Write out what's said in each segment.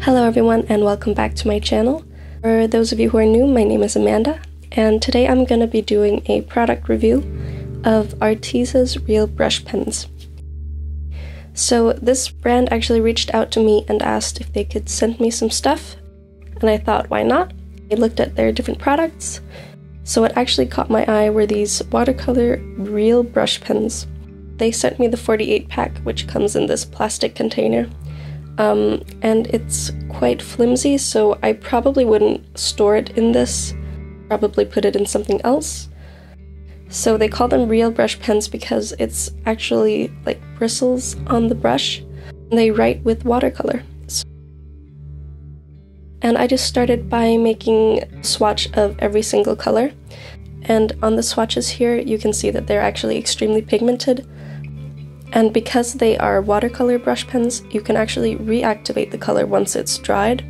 Hello everyone and welcome back to my channel. For those of you who are new, my name is Amanda, and today I'm going to be doing a product review of Arteza's Real Brush Pens. So this brand actually reached out to me and asked if they could send me some stuff, and I thought, why not? I looked at their different products. So what actually caught my eye were these Watercolor Real Brush Pens. They sent me the 48 pack, which comes in this plastic container. And it's quite flimsy, so I probably wouldn't store it in this, probably put it in something else. So they call them real brush pens because it's actually like bristles on the brush, and they write with watercolor. And I just started by making a swatch of every single color, and on the swatches here you can see that they're actually extremely pigmented. And because they are watercolor brush pens, you can actually reactivate the color once it's dried.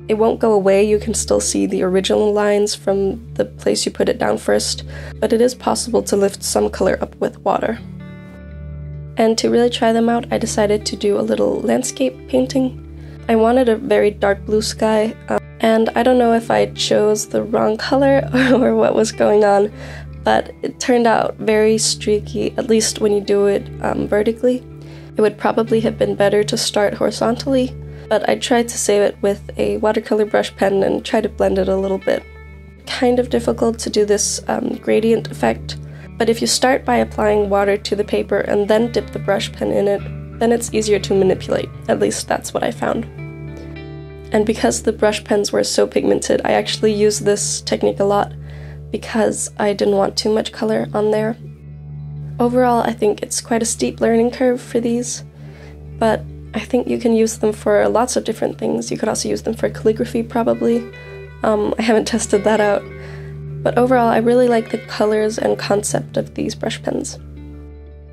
It won't go away, you can still see the original lines from the place you put it down first, but it is possible to lift some color up with water. And to really try them out, I decided to do a little landscape painting. I wanted a very dark blue sky, and I don't know if I chose the wrong color or what was going on, but it turned out very streaky, at least when you do it vertically. It would probably have been better to start horizontally, but I tried to save it with a watercolor brush pen and try to blend it a little bit. Kind of difficult to do this gradient effect, but if you start by applying water to the paper and then dip the brush pen in it, then it's easier to manipulate. At least that's what I found. And because the brush pens were so pigmented, I actually used this technique a lot, because I didn't want too much color on there. Overall, I think it's quite a steep learning curve for these, but I think you can use them for lots of different things. You could also use them for calligraphy, probably. I haven't tested that out, but overall, I really like the colors and concept of these brush pens.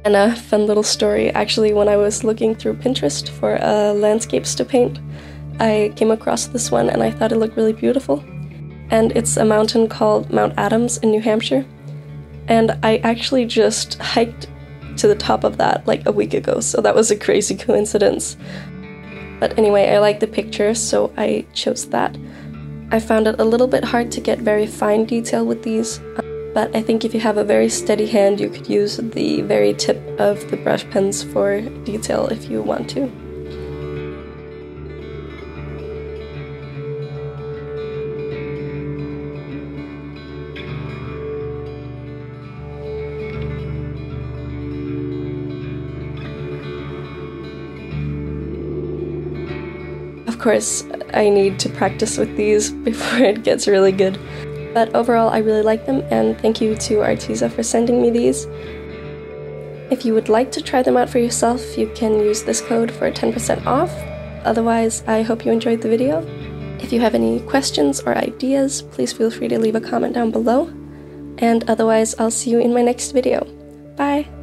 And a fun little story, actually, when I was looking through Pinterest for landscapes to paint, I came across this one and I thought it looked really beautiful. And it's a mountain called Mount Adams in New Hampshire, and I actually just hiked to the top of that like a week ago, so that was a crazy coincidence. But anyway, I like the picture, so I chose that. I found it a little bit hard to get very fine detail with these, but I think if you have a very steady hand, you could use the very tip of the brush pens for detail if you want to. Of course, I need to practice with these before it gets really good. But overall, I really like them, and thank you to Arteza for sending me these. If you would like to try them out for yourself, you can use this code for 10% off. Otherwise, I hope you enjoyed the video. If you have any questions or ideas, please feel free to leave a comment down below. And otherwise, I'll see you in my next video. Bye!